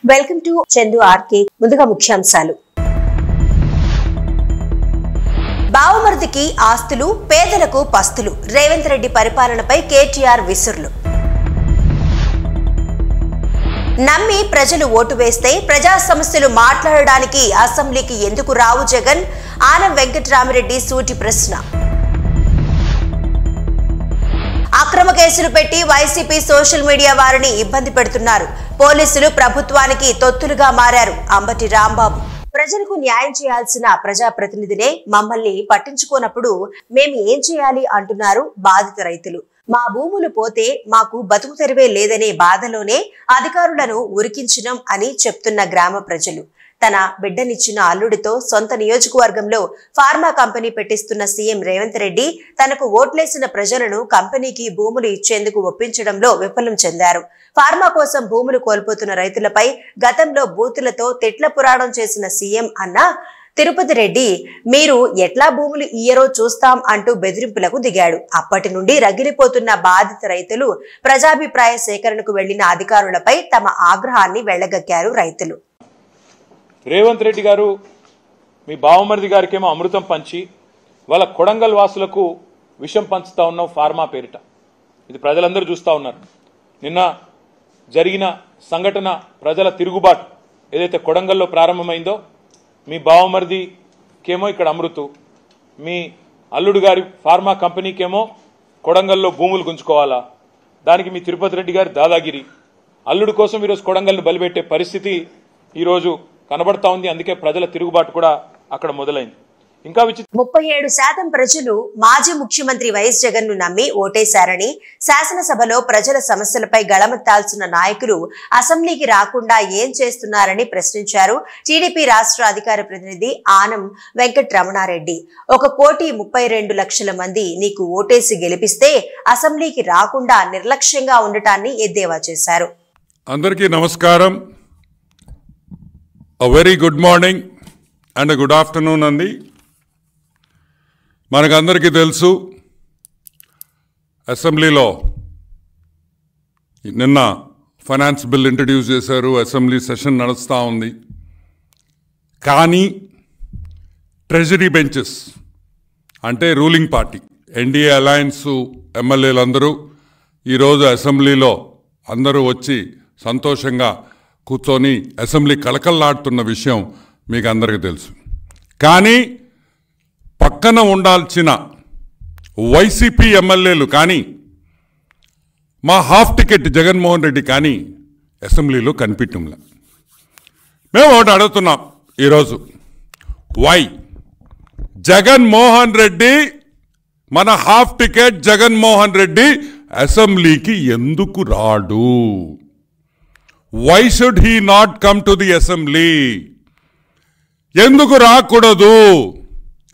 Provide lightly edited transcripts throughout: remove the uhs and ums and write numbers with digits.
Welcome to Chandu RK. ముందుగా ముఖ్యాంశాలు. బావమరిదికి ఆస్తులు, పేదలకు పస్తులు. రేవంత్ రెడ్డి పరిపాలనపై కేటీఆర్ విసురులు. నమ్మి ప్రజలు ఓటు వేస్తే ప్రజా సమస్యలు మాట్లాడడానికి అసెంబ్లీకి ఎందుకు రావు జగన్? ఆనం వెంకట్రామిరెడ్డి సూటి ప్రశ్న. అక్రమ కేసులు పెట్టి వైసీపీ సోషల్ మీడియా వారిని ఇబ్బంది పెడుతున్నారు. పోలీసులు ప్రభుత్వానికి తొత్తులుగా మారారు. అంబటి రాంబాబు. ప్రజలకు న్యాయం చేయాల్సిన ప్రజాప్రతినిధినే మమ్మల్ని పట్టించుకోనప్పుడు మేము ఏం చేయాలి అంటున్నారు బాధిత రైతులు. మా భూములు పోతే మాకు బతుకు తెరివే లేదనే బాధలోనే అధికారులను ఉరికించినం అని చెప్తున్న గ్రామ ప్రజలు. తన బిడ్డనిచ్చిన అల్లుడితో సొంత నియోజకవర్గంలో ఫార్మా కంపెనీ పెట్టిస్తున్న సీఎం రేవంత్ రెడ్డి తనకు ఓట్లేసిన ప్రజలను కంపెనీకి భూములు ఇచ్చేందుకు ఒప్పించడంలో విఫలం చెందారు. ఫార్మా కోసం భూములు కోల్పోతున్న రైతులపై గతంలో బూతులతో తిట్ల పురాణం చేసిన సీఎం అన్న తిరుపతి రెడ్డి మీరు ఎట్లా భూములు ఇయ్యరో చూస్తాం అంటూ బెదిరింపులకు దిగాడు. అప్పటి నుండి రగిలిపోతున్న బాధిత రైతులు ప్రజాభిప్రాయ సేకరణకు వెళ్లిన అధికారులపై తమ ఆగ్రహాన్ని వెళ్లగక్కారు రైతులు. రేవంత్ రెడ్డి గారు మీ బావమరిది గారికేమో అమృతం పంచి వాళ్ళ కొడంగల్ వాసులకు విషం పంచుతా ఉన్నాం ఫార్మా పేరిట. ఇది ప్రజలందరూ చూస్తూ ఉన్నారు. నిన్న జరిగిన సంఘటన ప్రజల తిరుగుబాటు ఏదైతే కొడంగల్లో ప్రారంభమైందో, మీ బావమరిదికేమో ఇక్కడ అమృతు, మీ అల్లుడు గారి ఫార్మా కంపెనీకేమో కొడంగల్లో భూములు గుంజుకోవాలా, దానికి మీ తిరుపతి రెడ్డి గారి దాదాగిరి. అల్లుడు కోసం ఈరోజు కొడంగల్ని బలిపెట్టే పరిస్థితి ఈరోజు కనబడతా ఉంది. అందుకే ప్రజల తిరుగుబాటు కూడా అక్కడ మొదలైంది. ఇంకా 37% ప్రజలు మాజీ ముఖ్యమంత్రి వైఎస్ జగన్ ను నమ్మి ఓటేశారని, శాసనసభలో ప్రజల సమస్యలపై గళమెత్తాల్సిన నాయకులు అసెంబ్లీకి రాకుండా ఏం చేస్తున్నారని ప్రశ్నించారు టీడీపీ రాష్ట్ర అధికార ప్రతినిధి ఆనం వెంకట్రమణారెడ్డి. 1,32,00,000 మంది నీకు ఓటేసి గెలిపిస్తే అసెంబ్లీకి రాకుండా నిర్లక్ష్యంగా ఉండటాన్ని ఎద్దేవా చేశారు. అందరికీ నమస్కారం. A very good morning and a good afternoon అండి. మనకందరికీ తెలుసు అసెంబ్లీలో నిన్న ఫైనాన్స్ బిల్ ఇంట్రడ్యూస్ చేశారు. అసెంబ్లీ సెషన్ నడుస్తూ ఉంది. కానీ ట్రెజరీ బెంచెస్ అంటే రూలింగ్ పార్టీ ఎన్డీఏ అలయన్స్ ఎమ్మెల్యేలందరూ ఈరోజు అసెంబ్లీలో అందరూ వచ్చి సంతోషంగా కూర్చొని అసెంబ్లీ కలకల్లాడుతున్న విషయం మీకు అందరికీ తెలుసు. కానీ పక్కన ఉండాల్సిన వైసీపీ ఎమ్మెల్యేలు కానీ, మా హాఫ్ టికెట్ జగన్మోహన్ రెడ్డి కానీ అసెంబ్లీలో కనిపించంలా. మేము ఒకటి అడుగుతున్నాం ఈరోజు, వై జగన్మోహన్ రెడ్డి, మన హాఫ్ టికెట్ జగన్మోహన్ రెడ్డి అసెంబ్లీకి ఎందుకు రాడు? Why should he not come to the assembly? ఎందుకు రాకూడదు,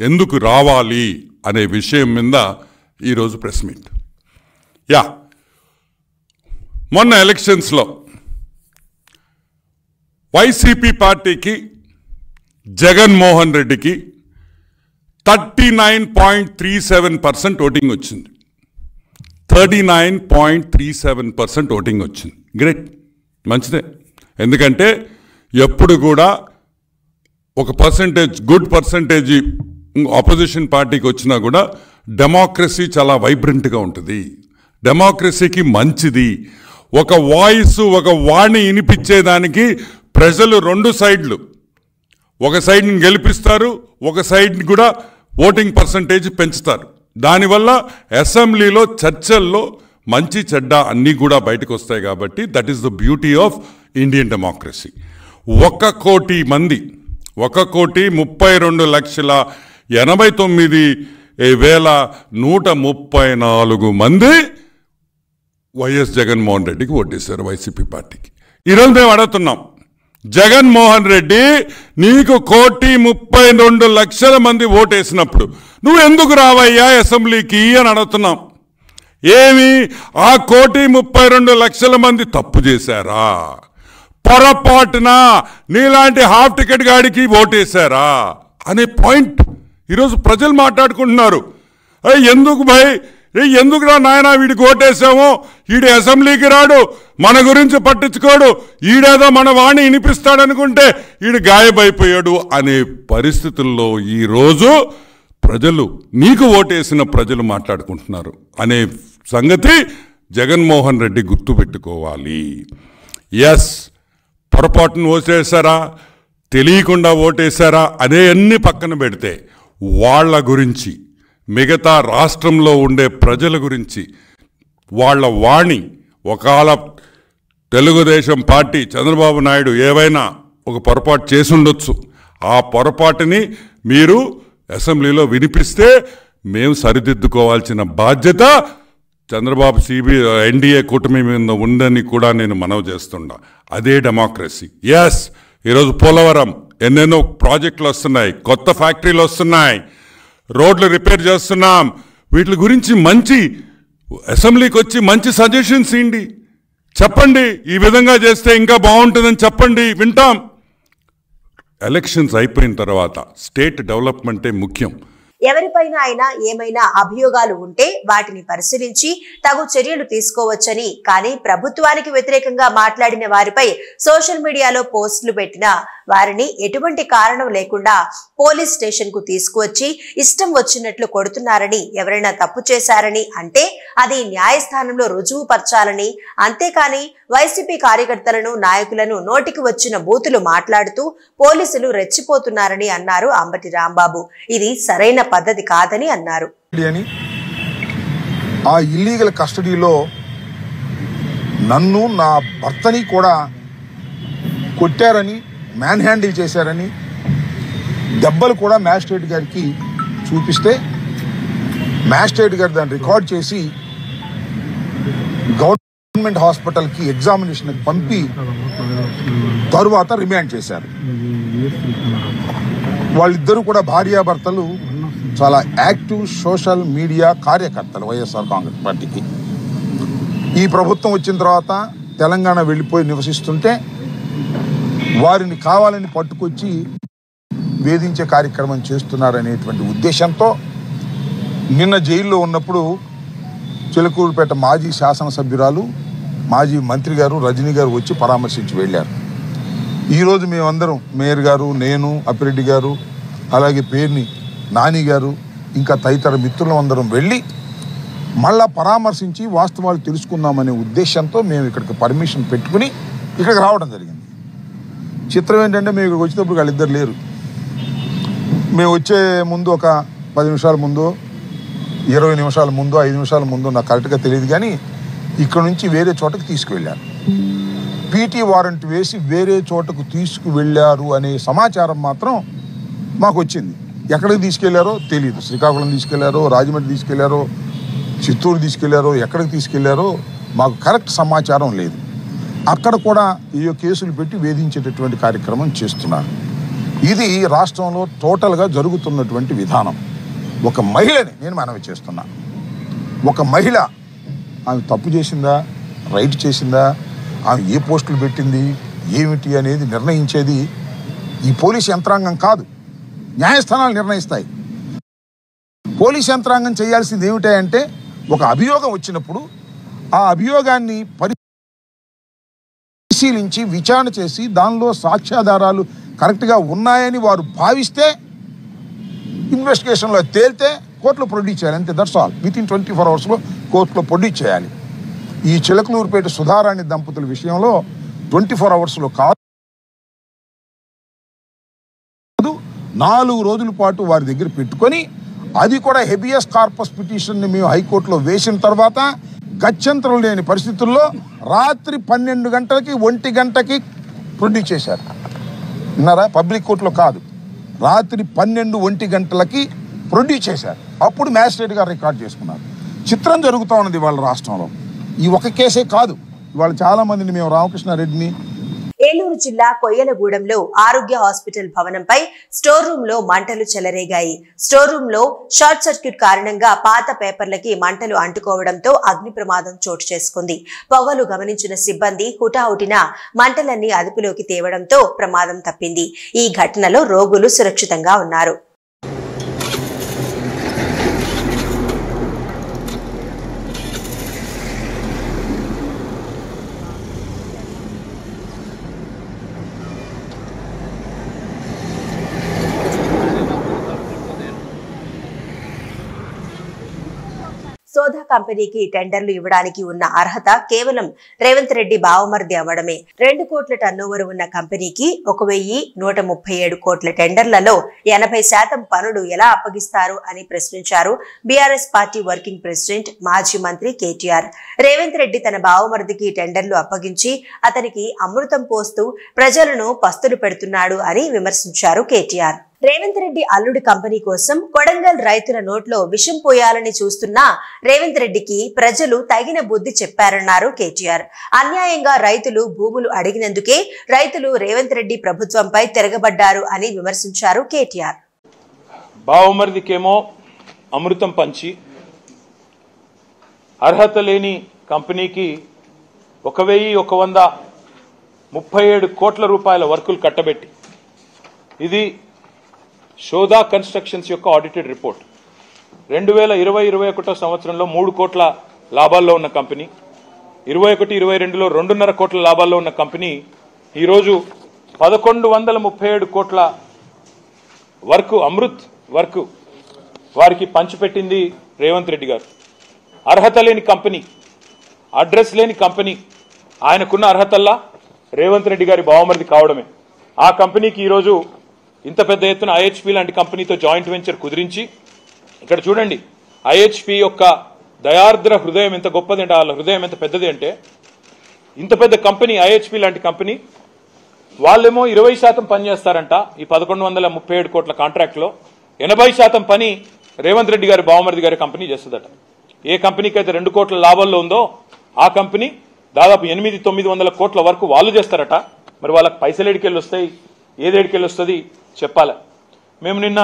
ఎందుకు రావాలి అనే విషయం మీద ఈరోజు ప్రెస్ మీట్. మొన్న ఎలక్షన్స్లో వైసీపీ పార్టీకి జగన్మోహన్ రెడ్డికి 39.37% ఓటింగ్ వచ్చింది. 39.37% ఓటింగ్ వచ్చింది. గ్రేట్, మంచిదే. ఎందుకంటే ఎప్పుడు కూడా ఒక పర్సంటేజ్, గుడ్ పర్సంటేజ్ ఆపోజిషన్ పార్టీకి వచ్చినా కూడా డెమోక్రసీ చాలా వైబ్రెంట్గా ఉంటుంది. డెమోక్రసీకి మంచిది. ఒక వాయిస్, ఒక వాణి వినిపించేదానికి ప్రజలు రెండు సైడ్లు, ఒక సైడ్ని గెలిపిస్తారు, ఒక సైడ్ని కూడా ఓటింగ్ పర్సంటేజ్ పెంచుతారు. దానివల్ల అసెంబ్లీలో చర్చల్లో మంచి చెడ్డ అన్నీ కూడా బయటకు వస్తాయి. కాబట్టి that is the beauty of Indian democracy. 1,32,89,134 మంది వైఎస్ జగన్మోహన్ రెడ్డికి ఓటేశారు, వైసీపీ పార్టీకి. ఈరోజు మేము అడుగుతున్నాం, జగన్మోహన్ రెడ్డి నీకు 1,32,00,000 మంది ఓటేసినప్పుడు నువ్వు ఎందుకు రావయ్యా అసెంబ్లీకి అని అడుగుతున్నాం. ఏమి ఆ 1,32,00,000 మంది తప్పు చేశారా? పొరపాటున నీలాంటి హాఫ్ టికెట్ గాడికి ఓటేశారా అనే పాయింట్ ఈరోజు ప్రజలు మాట్లాడుకుంటున్నారు. ఎందుకు భయ్ ఎందుకురా నాయన వీడికి ఓటేసామో, వీడి అసెంబ్లీకి రాడు, మన గురించి పట్టించుకోడు, ఈడేదో మన వాణి వినిపిస్తాడనుకుంటే వీడు గాయబైపోయాడు అనే పరిస్థితుల్లో ఈరోజు ప్రజలు, నీకు ఓటేసిన ప్రజలు మాట్లాడుకుంటున్నారు అనే సంగతి జగన్మోహన్ రెడ్డి గుర్తుపెట్టుకోవాలి. ఎస్, పొరపాటును ఓటేశారా, తెలియకుండా ఓటేశారా అనే అన్ని పక్కన పెడితే వాళ్ళ గురించి, మిగతా రాష్ట్రంలో ఉండే ప్రజల గురించి వాళ్ళ వాణి, ఒకవేళ తెలుగుదేశం పార్టీ చంద్రబాబు నాయుడు ఏవైనా ఒక పొరపాటు చేసి ఉండొచ్చు, ఆ పొరపాటుని మీరు అసెంబ్లీలో వినిపిస్తే మేము సరిదిద్దుకోవాల్సిన బాధ్యత చంద్రబాబు ఎన్డీఏ కూటమి మీద ఉందని కూడా నేను మనవి చేస్తున్నా. అదే డెమోక్రసీ. ఎస్, ఈరోజు పోలవరం ఎన్నెన్నో ప్రాజెక్టులు వస్తున్నాయి, కొత్త ఫ్యాక్టరీలు వస్తున్నాయి, రోడ్లు రిపేర్ చేస్తున్నాం. వీటి గురించి మంచి అసెంబ్లీకి వచ్చి మంచి సజెషన్స్ ఇవ్వండి, చెప్పండి, ఈ విధంగా చేస్తే ఇంకా బాగుంటుందని చెప్పండి, వింటాం. ఎలక్షన్స్ అయిపోయిన తర్వాత స్టేట్ డెవలప్మెంటే ముఖ్యం. ఎవరిపైన అయినా ఏమైనా అభియోగాలు ఉంటే వాటిని పరిశీలించి తగు చర్యలు తీసుకోవచ్చని, కానీ ప్రభుత్వానికి వ్యతిరేకంగా మాట్లాడిన వారిపై సోషల్ మీడియాలో పోస్టులు పెట్టిన వారిని ఎటువంటి కారణం లేకుండా పోలీస్ స్టేషన్ కు తీసుకువచ్చి ఇష్టం వచ్చినట్లు కొడుతున్నారని, ఎవరైనా తప్పు చేశారని అంటే అది న్యాయస్థానంలో రుజువు పరచాలని, అంతేకాని వైసీపీ కార్యకర్తలను, నాయకులను నోటికి వచ్చిన బూతులు మాట్లాడుతూ పోలీసులు రెచ్చిపోతున్నారని అన్నారు అంబటి రాంబాబు. ఇది సరైన పద్ధతి కాదని అన్నారు. ఆ ఇల్లీగల్ కస్టడీలో నన్ను, నా భర్తని కూడా కొట్టారని, మ్యాన్ హ్యాండిల్ చేశారని, దెబ్బలు కూడా మ్యాజిస్ట్రేట్ గారికి చూపిస్తే మ్యాజిస్ట్రేట్ గారు దాన్ని రికార్డ్ చేసి గవర్నమెంట్ హాస్పిటల్కి ఎగ్జామినేషన్కి పంపి తరువాత రిమాండ్ చేశారు. వాళ్ళిద్దరూ కూడా భార్యాభర్తలు చాలా యాక్టివ్ సోషల్ మీడియా కార్యకర్తలు వైఎస్ఆర్ కాంగ్రెస్ పార్టీకి. ఈ ప్రభుత్వం వచ్చిన తర్వాత తెలంగాణ వెళ్ళిపోయి నివసిస్తుంటే వారిని కావాలని పట్టుకొచ్చి వేధించే కార్యక్రమం చేస్తున్నారనేటువంటి ఉద్దేశంతో నిన్న జైల్లో ఉన్నప్పుడు చిలకూరుపేట మాజీ శాసనసభ్యురాలు, మాజీ మంత్రి గారు రజనీ గారు వచ్చి పరామర్శించి వెళ్ళారు. ఈరోజు మేమందరం, మేయర్ గారు, నేను, అప్పిరెడ్డి గారు, అలాగే పేర్ని నాని గారు, ఇంకా తదితర మిత్రులు అందరం వెళ్ళి మళ్ళా పరామర్శించి వాస్తవాలు తెలుసుకుందామనే ఉద్దేశంతో మేము ఇక్కడికి పర్మిషన్ పెట్టుకుని ఇక్కడికి రావడం జరిగింది. చిత్రం ఏంటంటే మేము ఇక్కడికి వచ్చేటప్పుడు వాళ్ళిద్దరు లేరు. మేము వచ్చే ముందు ఒక 10 నిమిషాల ముందు, 20 నిమిషాల ముందు, 5 నిమిషాల ముందు నాకు కరెక్ట్గా తెలియదు, కానీ ఇక్కడ నుంచి వేరే చోటకి తీసుకువెళ్ళారు. పీటీ వారెంట్ వేసి వేరే చోటకు తీసుకువెళ్ళారు అనే సమాచారం మాత్రం మాకు వచ్చింది. ఎక్కడికి తీసుకెళ్లారో తెలియదు. శ్రీకాకుళం తీసుకెళ్లారో, రాజమండ్రి తీసుకెళ్లారో, చిత్తూరు తీసుకెళ్లారో, ఎక్కడికి తీసుకెళ్లారో మాకు కరెక్ట్ సమాచారం లేదు. అక్కడ కూడా ఈ కేసులు పెట్టి వేధించేటటువంటి కార్యక్రమం చేస్తున్నారు. ఇది రాష్ట్రంలో టోటల్గా జరుగుతున్నటువంటి విధానం. ఒక మహిళని నేను మనవి చేస్తున్నా, ఒక మహిళ ఆమె తప్పు చేసిందా, రైట్ చేసిందా, ఆమె ఏ పోస్టులు పెట్టింది, ఏమిటి అనేది నిర్ణయించేది ఈ పోలీస్ యంత్రాంగం కాదు, న్యాయస్థానాలు నిర్ణయిస్తాయి. పోలీస్ యంత్రాంగం చేయాల్సింది ఏమిటంటే ఒక అభియోగం వచ్చినప్పుడు ఆ అభియోగాన్ని పరిశీలించి విచారణ చేసి దానిలో సాక్ష్యాధారాలు కరెక్ట్గా ఉన్నాయని వారు భావిస్తే, ఇన్వెస్టిగేషన్లో తేలితే కోర్టులో ప్రొడ్యూస్ చేయాలి. అంతే, దట్స్ ఆల్. వితిన్ 24 అవర్స్లో కోర్టులో ప్రొడ్యూస్ చేయాలి. ఈ చిలకలూరుపేట సుధారాణి దంపతుల విషయంలో 24 అవర్స్లో కాదు, 4 రోజుల పాటు వారి దగ్గర పెట్టుకొని, అది కూడా హెబియస్ కార్పస్ పిటిషన్ని మేము హైకోర్టులో వేసిన తర్వాత గత్యంతరం లేని పరిస్థితుల్లో రాత్రి 12 గంటలకి 1 గంటకి ప్రొడ్యూస్ చేశారు. విన్నారా? పబ్లిక్ కోర్టులో కాదు, రాత్రి 12-1 గంటలకి ప్రొడ్యూస్ చేశారు. అప్పుడు మ్యాజిస్ట్రేట్ గారు రికార్డ్ చేసుకున్నారు. చిత్రం జరుగుతూ ఉన్నది వాళ్ళ రాష్ట్రంలో. ఈ ఒక కేసే కాదు, ఇవాళ చాలా మందిని మేము రామకృష్ణారెడ్డిని. ఏలూరు జిల్లా కొయ్యలగూడెంలో ఆరోగ్య హాస్పిటల్ భవనంపై స్టోర్ రూమ్ లో మంటలు చెలరేగాయి. స్టోర్ రూమ్ లో షార్ట్ సర్క్యూట్ కారణంగా పాత పేపర్లకి మంటలు అంటుకోవడంతో అగ్ని ప్రమాదం చోటు చేసుకుంది. పొగలు గమనించిన సిబ్బంది హుటాహుటిన మంటలన్నీ అదుపులోకి తేవడంతో ప్రమాదం తప్పింది. ఈ ఘటనలో రోగులు సురక్షితంగా ఉన్నారు. సోదా కంపెనీకి టెండర్లు ఇవ్వడానికి ఉన్న అర్హత కేవలం రేవంత్ రెడ్డి బావమర్ది అవ్వడమే. 2 కోట్ల టర్నోవర్ ఉన్న కంపెనీకి 1137 కోట్ల టెండర్లలో 80% పనులు ఎలా అప్పగిస్తారు అని ప్రశ్నించారు బీఆర్ఎస్ పార్టీ వర్కింగ్ ప్రెసిడెంట్ మాజీ మంత్రి కేటీఆర్. రేవంత్ రెడ్డి తన బావమర్దికి టెండర్లు అప్పగించి అతనికి అమృతం పోస్తూ ప్రజలను పస్తులు పెడుతున్నాడు అని విమర్శించారు కేటీఆర్. రేవంత్ రెడ్డి అల్లుడి కంపెనీ కోసం కొడంగల్ రైతుల నోట్లో విషం పోయాలని చూస్తున్నా రేవంత్ రెడ్డికి ప్రజలు తగిన బుద్ధి చెప్పారన్నారు కేటీఆర్. అన్యాయంగా రైతులు భూములు అడిగినందుకే రైతులు రేవంత్ రెడ్డి ప్రభుత్వంపై తిరగబడ్డారు అని విమర్శించారు కేటీఆర్. బావమర్దికేమో అమృతం పంచి అర్హత లేని కంపెనీకి 1137 కోట్ల రూపాయల వర్కులు కట్టబెట్టి, ఇది శోదా కన్స్ట్రక్షన్స్ యొక్క ఆడిటెడ్ రిపోర్ట్. 2020-21 సంవత్సరంలో 3 కోట్ల లాభాల్లో ఉన్న కంపెనీ, 21-22లో 2.5 కోట్ల లాభాల్లో ఉన్న కంపెనీ ఈరోజు 1137 కోట్ల వర్క్, అమృత్ వర్క్ వారికి పంచిపెట్టింది రేవంత్ రెడ్డి గారు. అర్హత లేని కంపెనీ, అడ్రస్ లేని కంపెనీ, ఆయనకున్న అర్హతల్లా రేవంత్ రెడ్డి గారి బావమరిది కావడమే. ఆ కంపెనీకి ఈరోజు ఇంత పెద్ద ఎత్తున ఐహెచ్పి లాంటి కంపెనీతో జాయింట్ వెంచర్ కుదిరించి, ఇక్కడ చూడండి ఐహెచ్పి యొక్క దయార్ద్ర హృదయం ఎంత గొప్పది అంటే, వాళ్ళ హృదయం ఎంత పెద్దది అంటే, ఇంత పెద్ద కంపెనీ ఐహెచ్పి లాంటి కంపెనీ వాళ్ళేమో 20% పని చేస్తారంట. ఈ 1137 కోట్ల కాంట్రాక్ట్లో 80% పని రేవంత్ రెడ్డి గారి బావమరిది గారి కంపెనీ చేస్తుందట. ఏ కంపెనీకి అయితే 2 కోట్ల లాభాల్లో ఉందో ఆ కంపెనీ దాదాపు 800-900 కోట్ల వరకు వాళ్ళు చేస్తారట. మరి వాళ్ళకి పైసలు ఎడికెళ్ళి వస్తాయి, ఏది ఎడికెళ్ళి వస్తుంది చెప్పాలి. మేము నిన్న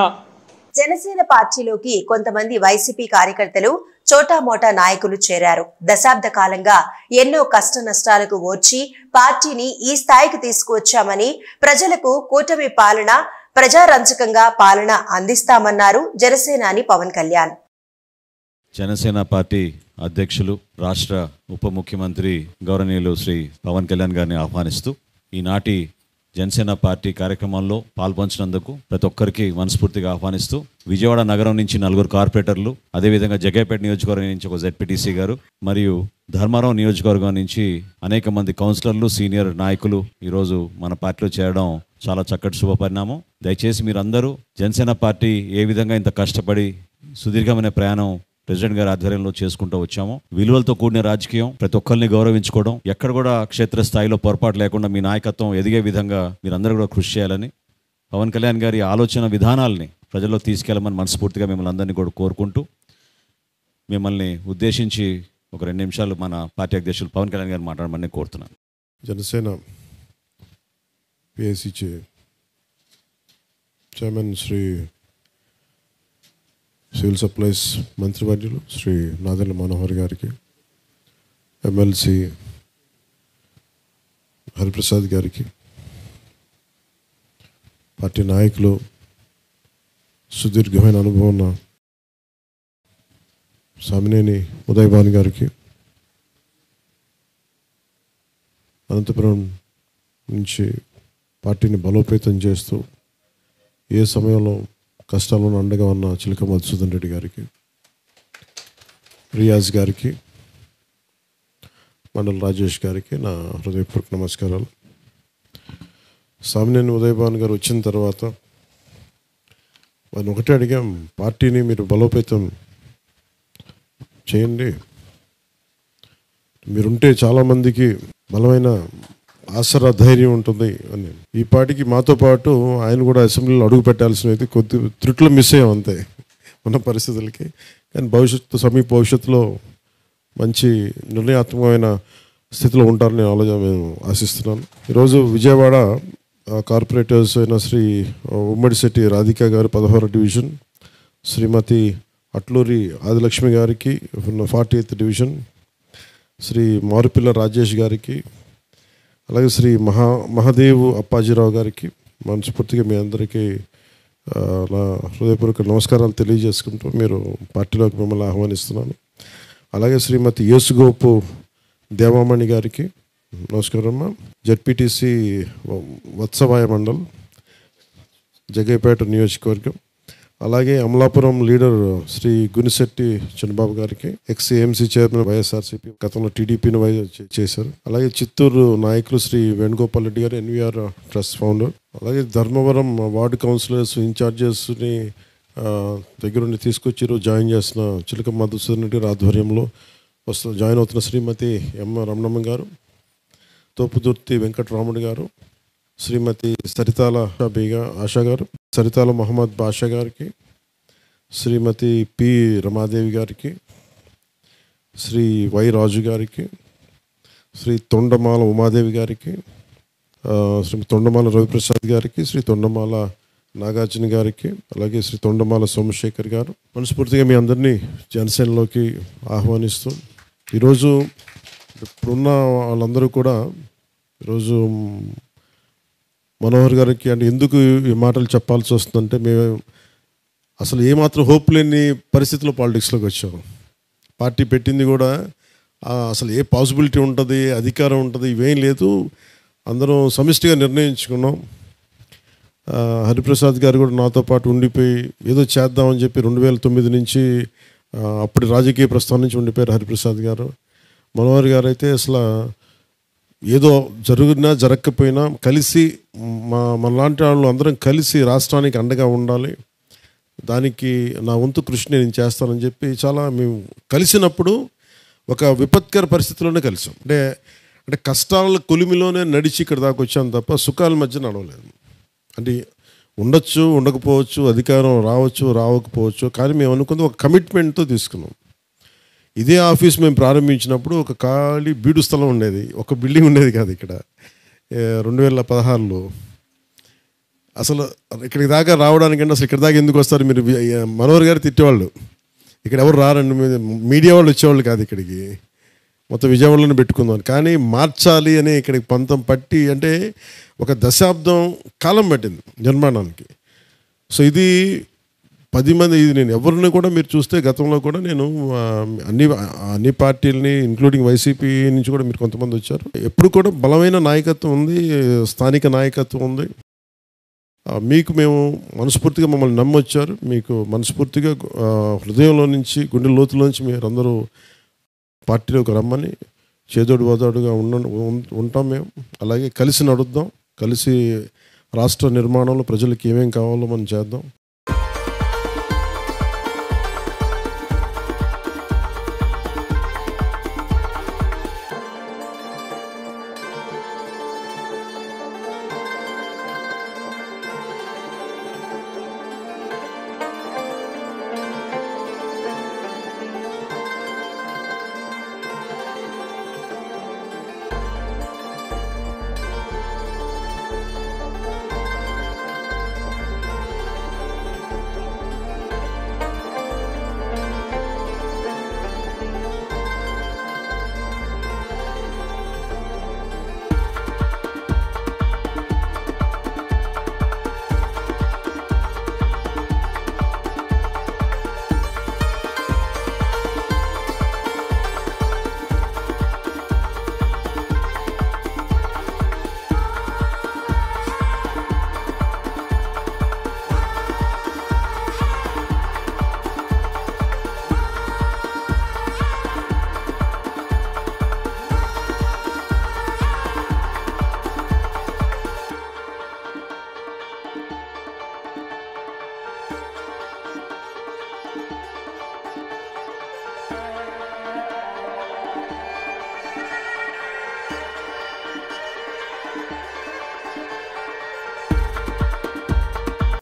జనసేన పార్టీలోకి కొంతమంది వైసీపీ కార్యకర్తలు చోటామోటా నాయకులు చేరారు. దశాబ్ద కాలంగా ఎన్నో కష్ట నష్టాలకు ఓర్చి పార్టీని ఈ స్థాయికి తీసుకువచ్చామని, ప్రజలకు కూటమి పాలన, ప్రజారంజకంగా పాలన అందిస్తామన్నారు జనసేనాని పవన్ కళ్యాణ్. జనసేన పార్టీ అధ్యక్షులు, రాష్ట్ర ఉప ముఖ్యమంత్రి గౌరవనీయులు శ్రీ పవన్ కళ్యాణ్ గారిని ఆహ్వానిస్తూ ఈనాటి జనసేన పార్టీ కార్యక్రమాల్లో పాల్పంచినందుకు ప్రతి ఒక్కరికి మనస్ఫూర్తిగా ఆహ్వానిస్తూ, విజయవాడ నగరం నుంచి 4 కార్పొరేటర్లు, అదేవిధంగా జగ్గైపేట నియోజకవర్గం నుంచి ఒక జెడ్పీటీసీ గారు మరియు ధర్మారం నియోజకవర్గం నుంచి అనేక మంది కౌన్సిలర్లు, సీనియర్ నాయకులు ఈరోజు మన పార్టీలో చేరడం చాలా చక్కటి శుభపరిణామం. దయచేసి మీరందరూ జనసేన పార్టీ ఏ విధంగా ఇంత కష్టపడి సుదీర్ఘమైన ప్రయాణం ప్రెసిడెంట్ గారి ఆధ్వర్యంలో చేసుకుంటూ వచ్చాము. విలువలతో కూడిన రాజకీయం, ప్రతి ఒక్కరిని గౌరవించుకోవడం, ఎక్కడ కూడా క్షేత్రస్థాయిలో పొరపాటు లేకుండా మీ నాయకత్వం ఎదిగే విధంగా మీరందరూ కూడా కృషి చేయాలని, పవన్ కళ్యాణ్ గారి ఆలోచన విధానాలని ప్రజల్లో తీసుకెళ్లమని మనస్ఫూర్తిగా మిమ్మల్ని అందరినీ కూడా కోరుకుంటూ, మిమ్మల్ని ఉద్దేశించి ఒక 2 నిమిషాలు మన పార్టీ అధ్యక్షులు పవన్ కళ్యాణ్ గారు మాట్లాడమని కోరుతున్నాను. Janasena PSC chairman Shri civil supplies మంత్రివర్యులు శ్రీ నాదెళ్ల మనోహర్ గారికి, ఎమ్మెల్సీ హరిప్రసాద్ గారికి, పార్టీ నాయకులు, సుదీర్ఘమైన అనుభవం ఉన్న సామినేని ఉదయభాన్ గారికి, అనంతపురం నుంచి పార్టీని బలోపేతం చేస్తూ ఏ సమయంలో కష్టాలను అండగా ఉన్న చిలక మధుసూదన్ రెడ్డి గారికి, రియాజ్ గారికి, మండల రాజేష్ గారికి నా హృదయపూర్వక నమస్కారాలు. సామినేని ఉదయభాన్ గారు వచ్చిన తర్వాత వారిని ఒకటే అడిగాం, పార్టీని మీరు బలోపేతం చేయండి, మీరుంటే చాలామందికి బలమైన ఆసరా ధైర్యం ఉంటుంది అని. ఈ పార్టీకి మాతో పాటు ఆయన కూడా అసెంబ్లీలో అడుగు పెట్టాల్సినవి కొద్ది త్రుట్లు మిస్ అయ్యాం అంతే ఉన్న పరిస్థితులకి. కానీ సమీప భవిష్యత్తులో మంచి నిర్ణయాత్మకమైన స్థితిలో ఉంటారని మేము ఆశిస్తున్నాను. ఈరోజు విజయవాడ కార్పొరేటర్స్ అయిన శ్రీ ఉమ్మడిశెట్టి రాధిక గారు 16వ డివిజన్, శ్రీమతి అట్లూరి ఆదిలక్ష్మి గారికి 48th డివిజన్, శ్రీ మారుపిల్ల రాజేష్ గారికి, అలాగే శ్రీ మహాదేవ్ అప్పాజీరావు గారికి మనస్ఫూర్తిగా మీ అందరికీ నా హృదయపూర్వక నమస్కారాలు తెలియజేసుకుంటూ మీరు పార్టీలోకి మిమ్మల్ని ఆహ్వానిస్తున్నాను. అలాగే శ్రీమతి యేసుగోపు దేవామణి గారికి నమస్కారం. జెడ్పీటీసీ వత్సవాయ మండల్, జగ్గైపేట నియోజకవర్గం. అలాగే అమలాపురం లీడర్ శ్రీ గునిశెట్టి చంద్రబాబు గారికి, ఎక్స్-ఏఎంసీ చైర్మన్ వైఎస్ఆర్సీపీ, గతంలో టీడీపీని చేశారు. అలాగే చిత్తూరు నాయకులు శ్రీ వేణుగోపాల్ రెడ్డి గారు, ఎన్వీఆర్ ట్రస్ట్ ఫౌండర్. అలాగే ధర్మవరం వార్డు కౌన్సిలర్స్ ఇన్ఛార్జెస్ని దగ్గరుండి తీసుకొచ్చి ఈరోజు జాయిన్ చేస్తున్న చిలక మధుసూదన్ రెడ్డి గారి ఆధ్వర్యంలో జాయిన్ అవుతున్న శ్రీమతి ఎం రమణమ్మ గారు, తోపుదుర్తి వెంకటరాముడు గారు, శ్రీమతి సరితాల బేగా ఆశా గారు, సరితాల మహమ్మద్ బాషా గారికి, శ్రీమతి పి రమాదేవి గారికి, శ్రీ వై రాజు గారికి, శ్రీ తొండమాల ఉమాదేవి గారికి, శ్రీ తొండమాల రవిప్రసాద్ గారికి, శ్రీ తొండమాల నాగార్జున గారికి, అలాగే శ్రీ తొండమాల సోమశేఖర్ గారు. మనస్ఫూర్తిగా మీ అందరినీ జనసేనలోకి ఆహ్వానిస్తూ, ఈరోజు ఇప్పుడున్న వాళ్ళందరూ కూడా ఈరోజు మనోహర్ గారికి అంటే ఎందుకు ఈ మాటలు చెప్పాల్సి వస్తుందంటే, మేము అసలు ఏమాత్రం హోప్ లేని పరిస్థితిలో పాలిటిక్స్లోకి వచ్చాము. పార్టీ పెట్టింది కూడా అసలు ఏ పాసిబిలిటీ ఉంటుంది, అధికారం ఉంటుంది, ఇవేం లేదు. అందరం సమిష్టిగా నిర్ణయించుకున్నాం. హరిప్రసాద్ గారు కూడా నాతో పాటు ఉండిపోయి ఏదో చేద్దామని చెప్పి 2009 నుంచి అప్పటి రాజకీయ ప్రస్థానం నుంచి ఉండిపోయారు హరిప్రసాద్ గారు. మనోహర్ గారు అయితే అసలు ఏదో జరిగినా జరగకపోయినా కలిసి మనలాంటి వాళ్ళు అందరం కలిసి రాష్ట్రానికి అండగా ఉండాలి, దానికి నా వంతు కృషి నేను చేస్తానని చెప్పి చాలా మేము కలిసినప్పుడు ఒక విపత్కర పరిస్థితిలోనే కలిసాం. అంటే కష్టాల కొలిమిలోనే నడిచి ఇక్కడ దాకా వచ్చాం తప్ప సుఖాల మధ్య నడవలేదు. అంటే ఉండొచ్చు, ఉండకపోవచ్చు, అధికారం రావచ్చు, రావకపోవచ్చు, కానీ మేము అనుకుంది ఒక కమిట్మెంట్తో తీసుకున్నాం. ఇదే ఆఫీస్ మేము ప్రారంభించినప్పుడు ఒక ఖాళీ బీడు స్థలం ఉండేది, ఒక బిల్డింగ్ ఉండేది కాదు ఇక్కడ 2016లో. అసలు ఇక్కడికి దాకా రావడానికంటే అసలు ఇక్కడ దాకా ఎందుకు వస్తారు మీరు? మనోహర్ గారు తిట్టేవాళ్ళు, ఇక్కడ ఎవరు రారండి, మీడియా వాళ్ళు వచ్చేవాళ్ళు కాదు ఇక్కడికి, మొత్తం విజయవాడలోనే పెట్టుకుందాం. కానీ మార్చాలి అని ఇక్కడికి పంతం పట్టి, అంటే ఒక దశాబ్దం కాలం పట్టింది నిర్మాణానికి. సో ఇది 10 మంది, ఇది నేను ఎవరిని కూడా మీరు చూస్తే గతంలో కూడా నేను అన్ని పార్టీలని ఇంక్లూడింగ్ వైసీపీ నుంచి కూడా మీరు కొంతమంది వచ్చారు. ఎప్పుడు కూడా బలమైన నాయకత్వం ఉంది, స్థానిక నాయకత్వం ఉంది. మీకు మేము మనస్ఫూర్తిగా మమ్మల్ని నమ్మొచ్చారు. మీకు మనస్ఫూర్తిగా హృదయంలో నుంచి, గుండె లోతులో నుంచి మీరందరూ పార్టీలోకి రమ్మని చేదోడు వాదోడుగా ఉంటాం మేము. అలాగే కలిసి నడుద్దాం, కలిసి రాష్ట్ర నిర్మాణంలో ప్రజలకు ఏమేం కావాలో మనం చేద్దాం.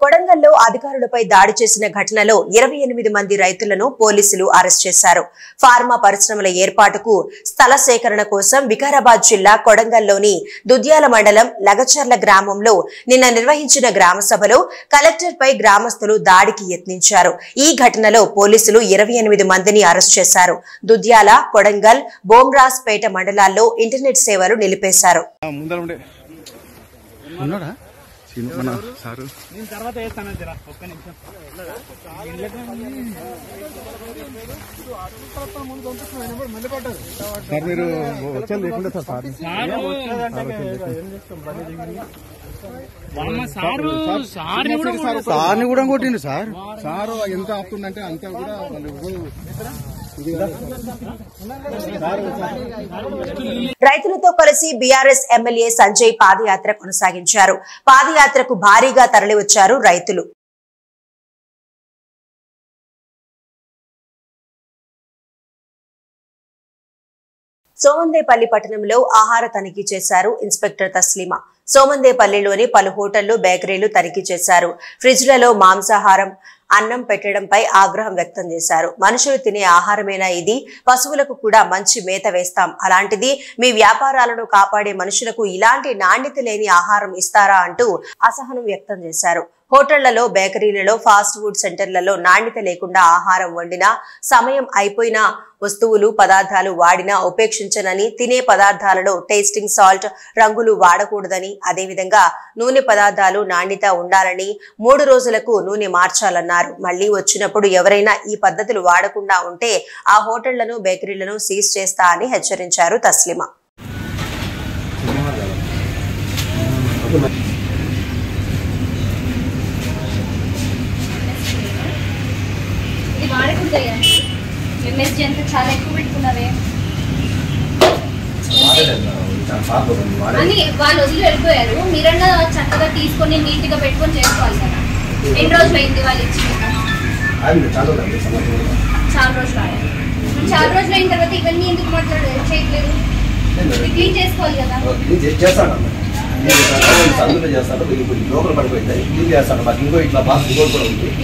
కొడంగల్లో అధికారులపై దాడి చేసిన ఘటనలో 28 మంది రైతులను పోలీసులు అరెస్ట్ చేశారు. ఫార్మా పరిశ్రమల ఏర్పాటుకు స్థల సేకరణ కోసం వికారాబాద్ జిల్లా కొడంగల్లోని దుద్యాల మండలం లగచర్ల గ్రామంలో నిన్న నిర్వహించిన గ్రామ సభలో కలెక్టర్ పై గ్రామస్తులు దాడికి యత్నించారు. ఈ ఘటనలో పోలీసులు 28 మందిని అరెస్ట్ చేశారు. దుద్యాల, కొడంగల్, బోమ్రాస్పేట మండలాల్లో ఇంటర్నెట్ సేవలు నిలిపేశారు. సార్ని కూడా కొట్టిండు సార్ ఎంత ఆపుతుందంటే అంతా కూడా రైతులతో కలిసి బీఆర్ఎస్ ఎమ్మెల్యే సంజయ్ పాదయాత్ర కొనసాగించారు. పాదయాత్రకు భారీగా తరలివచ్చారు రైతులు. సోమందేపల్లి పట్టణంలో ఆహార తనిఖీ చేశారు ఇన్స్పెక్టర్ తస్లీమా. సోమందేపల్లిలోని పలు హోటళ్లు, బేకరీలు తనిఖీ చేశారు. ఫ్రిడ్జ్లలో మాంసాహారం, అన్నం పెట్టడంపై ఆగ్రహం వ్యక్తం చేశారు. మనుషులు తినే ఆహారమేనా ఇది? పశువులకు కూడా మంచి మేత వేస్తాం, అలాంటిది మీ వ్యాపారాలను కాపాడే మనుషులకు ఇలాంటి నాణ్యత లేని ఆహారం ఇస్తారా అంటూ అసహనం వ్యక్తం చేశారు. హోటళ్లలో, బేకరీలలో, ఫాస్ట్ ఫుడ్ సెంటర్లలో నాణ్యత లేకుండా ఆహారం వండినా, సమయం అయిపోయిన వస్తువులు, పదార్థాలు వాడినా ఉపేక్షించనని, తినే పదార్థాలలో టేస్టింగ్ సాల్ట్, రంగులు వాడకూడదని, అదేవిధంగా నూనె పదార్థాలు నాణ్యత ఉండాలని, 3 రోజులకు నూనె మార్చాలన్నారు. మళ్లీ వచ్చినప్పుడు ఎవరైనా ఈ పద్ధతులు వాడకుండా ఉంటే ఆ హోటళ్లను, బేకరీలను సీజ్ చేస్తా అని హెచ్చరించారు తస్లీమా. ఎంఎస్జీ అంతా చాలా ఎక్కువ పెట్టుకున్నావే అని వాళ్ళు వదిలి వెళ్ళిపోయారు. మీరన్నా చక్కగా తీసుకొని నీట్ గా పెట్టుకొని చేసుకోవాలి కదా. ఎన్ని రోజులు అయింది వాళ్ళు ఇచ్చి? చాలా రోజులు అయ్యారు. చాలా రోజులు అయిన తర్వాత ఇవన్నీ ఎందుకు చేయట్లేదు? క్లీన్ చేసుకోవాలి కదా.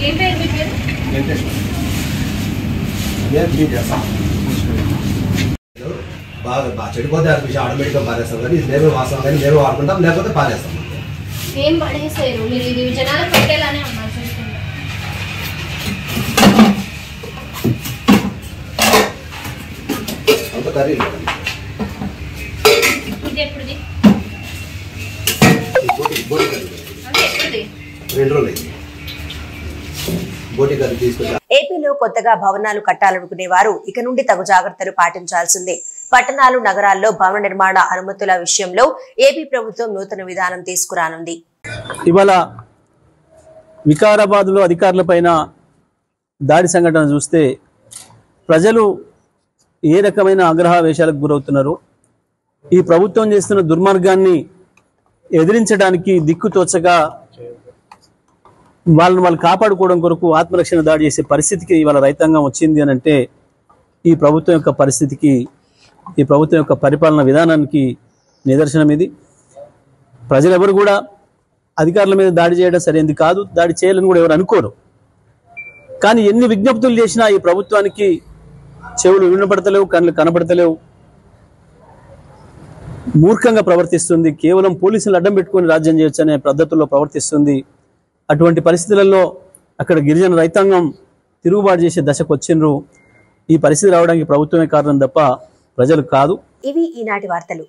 ఏం పేరు మీ పేరు? బాగా చెడిపోతే అనిపించి ఆటోమేటిక్గా పారేస్తాం, కానీ ఇది మేమే వాస్తాం, కానీ మేమే వాడుకుంటాం, లేకపోతే పారేస్తాం. ఏం పడేసారు మీరు? ఇది జనాలకు పెట్టేలానే ఉన్నారు చూసుకుంటా. అంత కర్రీ ఇది ఎప్పుడుది? 2 రోజులు అయింది. బోటి కర్రీ తీసుకొచ్చి ఏపీలో కొత్తగా భవనాలు కట్టాలనుకునే వారు ఇక నుండి తగు జాగ్రత్తలు పాటించాల్సిందే. పట్టణాలు, నగరాల్లో భవన నిర్మాణ అనుమతుల విషయంలో ఏపీ ప్రభుత్వం నూతన విధానం తీసుకురానుంది. ఇవాళ వికారాబాద్లో అధికారులపైన దాడి సంఘటన చూస్తే ప్రజలు ఏ రకమైన ఆగ్రహావేశాలకు గురవుతున్నారు. ఈ ప్రభుత్వం చేస్తున్న దుర్మార్గాన్ని ఎదిరించడానికి దిక్కుతోచగా వాళ్ళు కాపాడుకోవడం కొరకు ఆత్మరక్షణ దాడి చేసే పరిస్థితికి ఇవాళ రైతాంగం వచ్చింది అని అంటే ఈ ప్రభుత్వం యొక్క పరిస్థితికి, ఈ ప్రభుత్వం యొక్క పరిపాలన విధానానికి నిదర్శనం ఇది. ప్రజలెవరు కూడా అధికారుల మీద దాడి చేయడం సరైనది కాదు, దాడి చేయాలని కూడా ఎవరు అనుకోరు. కానీ ఎన్ని విజ్ఞప్తులు చేసినా ఈ ప్రభుత్వానికి చెవులు వినపడతలేవు, కళ్ళు కనపడతలేవు. మూర్ఖంగా ప్రవర్తిస్తుంది. కేవలం పోలీసులు అడ్డం పెట్టుకొని రాజ్యం చేయొచ్చు అనే పద్ధతుల్లో ప్రవర్తిస్తుంది. అటువంటి పరిస్థితులలో అక్కడ గిరిజన రైతాంగం తిరుగుబాటు చేసే దశకు వచ్చిండ్రు. ఈ పరిస్థితి రావడానికి ప్రభుత్వమే కారణం తప్ప ప్రజలు కాదు. ఇవి ఈనాటి వార్తలు.